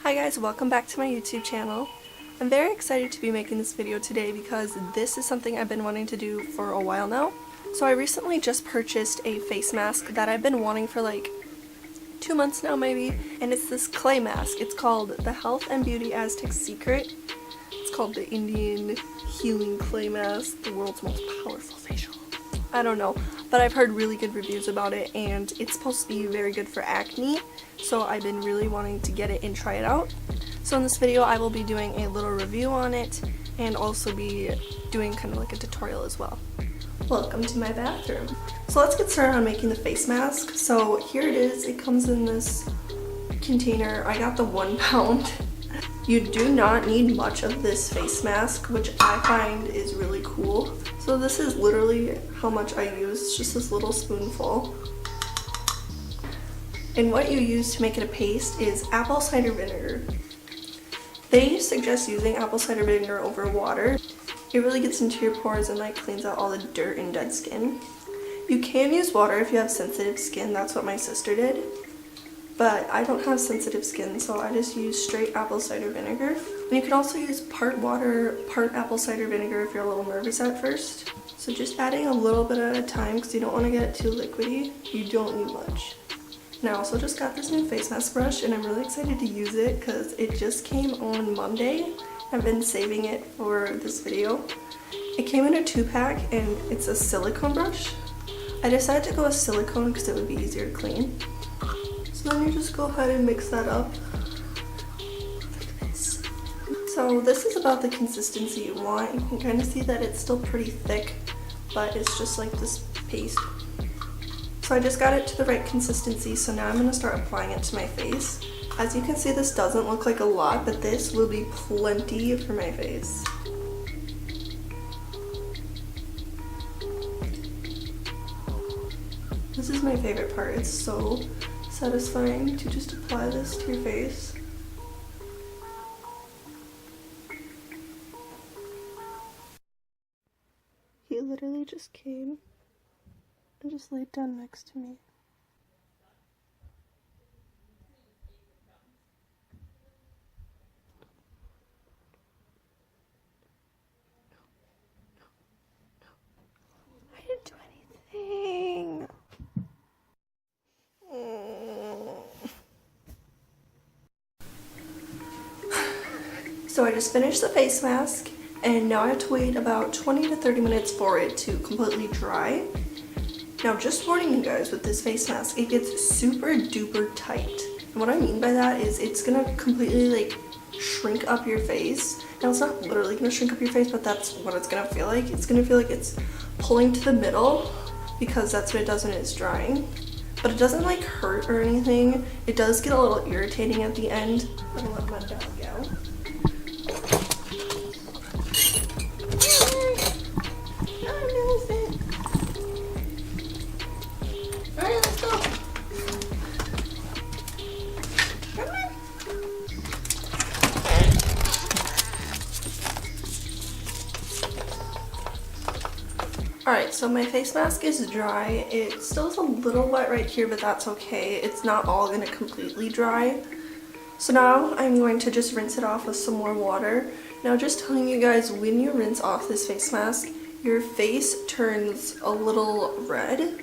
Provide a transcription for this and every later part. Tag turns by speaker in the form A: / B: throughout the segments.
A: Hi guys, welcome back to my YouTube channel. I'm very excited to be making this video today because this is something I've been wanting to do for a while now. So I recently just purchased a face mask that I've been wanting for like 2 months now maybe, and it's this clay mask. It's called the Health and Beauty Aztec Secret. It's called the Indian Healing Clay Mask, the world's most powerful facial. I don't know, but I've heard really good reviews about it and it's supposed to be very good for acne, so I've been really wanting to get it and try it out. So in this video I will be doing a little review on it and also be doing kind of like a tutorial as well. Welcome to my bathroom. So let's get started on making the face mask. So here it is. It comes in this container. I got the 1 pound. You do not need much of this face mask, which I find is really cool. So this is literally how much I use. It's just this little spoonful. And what you use to make it a paste is apple cider vinegar. They suggest using apple cider vinegar over water. It really gets into your pores and like cleans out all the dirt and dead skin. You can use water if you have sensitive skin. That's what my sister did. But I don't have sensitive skin, so I just use straight apple cider vinegar. And you can also use part water, part apple cider vinegar if you're a little nervous at first. So just adding a little bit at a time because you don't want to get it too liquidy. You don't need much. And I also just got this new face mask brush and I'm really excited to use it because it just came on Monday. I've been saving it for this video. It came in a 2-pack and it's a silicone brush. I decided to go with silicone because it would be easier to clean. So then you just go ahead and mix that up. Like this. So this is about the consistency you want. You can kind of see that it's still pretty thick, but it's just like this paste. So I just got it to the right consistency, so now I'm going to start applying it to my face. As you can see, this doesn't look like a lot, but this will be plenty for my face. This is my favorite part. It's so satisfying to just apply this to your face. He literally just came and just laid down next to me. I didn't do anything. So I just finished the face mask and now I have to wait about 20 to 30 minutes for it to completely dry. Now just warning you guys, with this face mask, it gets super duper tight. And what I mean by that is it's gonna completely like shrink up your face. Now it's not literally gonna shrink up your face, but that's what it's gonna feel like. It's gonna feel like it's pulling to the middle because that's what it does when it's drying. But it doesn't like hurt or anything. It does get a little irritating at the end. I'm gonna let my dog out. Alright, so my face mask is dry. It still is a little wet right here, but that's okay. It's not all going to completely dry. So now I'm going to just rinse it off with some more water. Now just telling you guys, when you rinse off this face mask, your face turns a little red.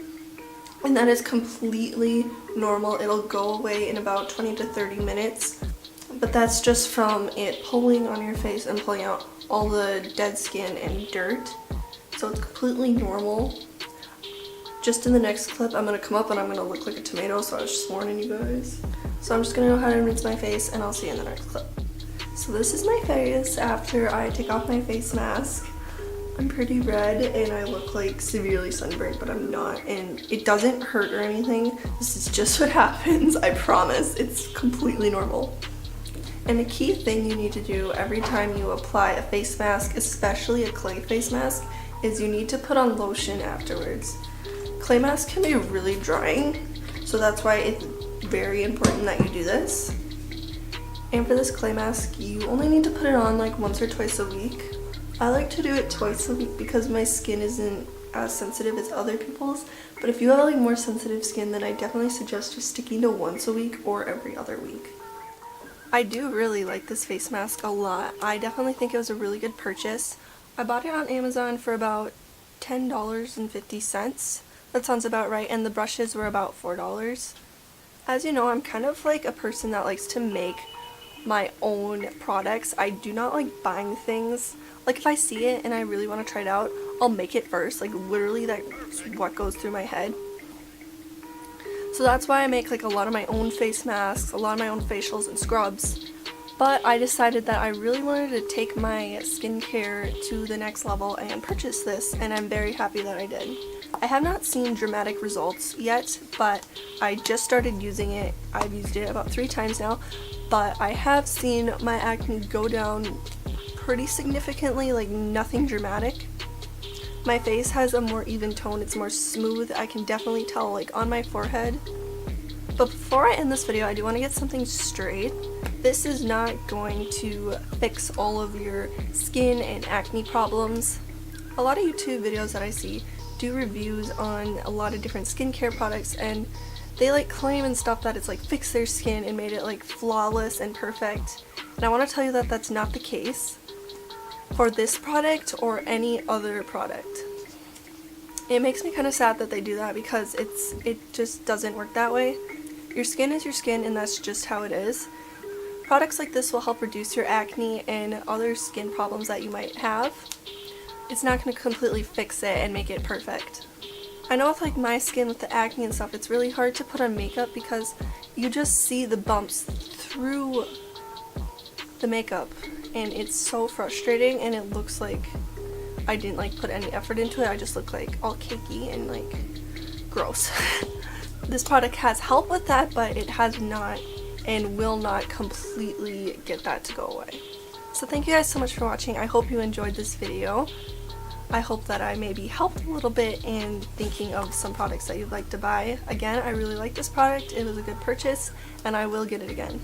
A: And that is completely normal. It'll go away in about 20 to 30 minutes. But that's just from it pulling on your face and pulling out all the dead skin and dirt. So it's completely normal. Just in the next clip, I'm going to come up and I'm going to look like a tomato, so I was just warning you guys. So I'm just going to go ahead and rinse my face and I'll see you in the next clip. So this is my face after I take off my face mask. I'm pretty red and I look like severely sunburned, but I'm not. And it doesn't hurt or anything. This is just what happens, I promise. It's completely normal. And the key thing you need to do every time you apply a face mask, especially a clay face mask, is you need to put on lotion afterwards. Clay masks can be really drying, so that's why it's very important that you do this. And for this clay mask, you only need to put it on like once or twice a week. I like to do it twice a week because my skin isn't as sensitive as other people's, but if you have like more sensitive skin, then I definitely suggest just sticking to once a week or every other week. I do really like this face mask a lot. I definitely think it was a really good purchase. I bought it on Amazon for about $10.50. That sounds about right, and the brushes were about $4. As you know, I'm kind of like a person that likes to make my own products. I do not like buying things. Like if I see it and I really want to try it out, I'll make it first. Like literally that's what goes through my head. So that's why I make like a lot of my own face masks, a lot of my own facials and scrubs. But I decided that I really wanted to take my skincare to the next level and purchase this, and I'm very happy that I did. I have not seen dramatic results yet, but I just started using it. I've used it about 3 times now, but I have seen my acne go down pretty significantly, like nothing dramatic. My face has a more even tone, it's more smooth. I can definitely tell like on my forehead. But before I end this video, I do want to get something straight. This is not going to fix all of your skin and acne problems. A lot of YouTube videos that I see do reviews on a lot of different skincare products, and they like claim and stuff that it's like fixed their skin and made it like flawless and perfect. And I want to tell you that that's not the case for this product or any other product. It makes me kind of sad that they do that, because it just doesn't work that way. Your skin is your skin, and that's just how it is. Products like this will help reduce your acne and other skin problems that you might have. It's not going to completely fix it and make it perfect. I know with like my skin with the acne and stuff, it's really hard to put on makeup because you just see the bumps through the makeup, and it's so frustrating, and it looks like I didn't like put any effort into it. I just look like all cakey and like gross. This product has helped with that, but it has not and will not completely get that to go away. So thank you guys so much for watching. I hope you enjoyed this video. I hope that I maybe helped a little bit in thinking of some products that you'd like to buy. Again, I really like this product. It was a good purchase, and I will get it again.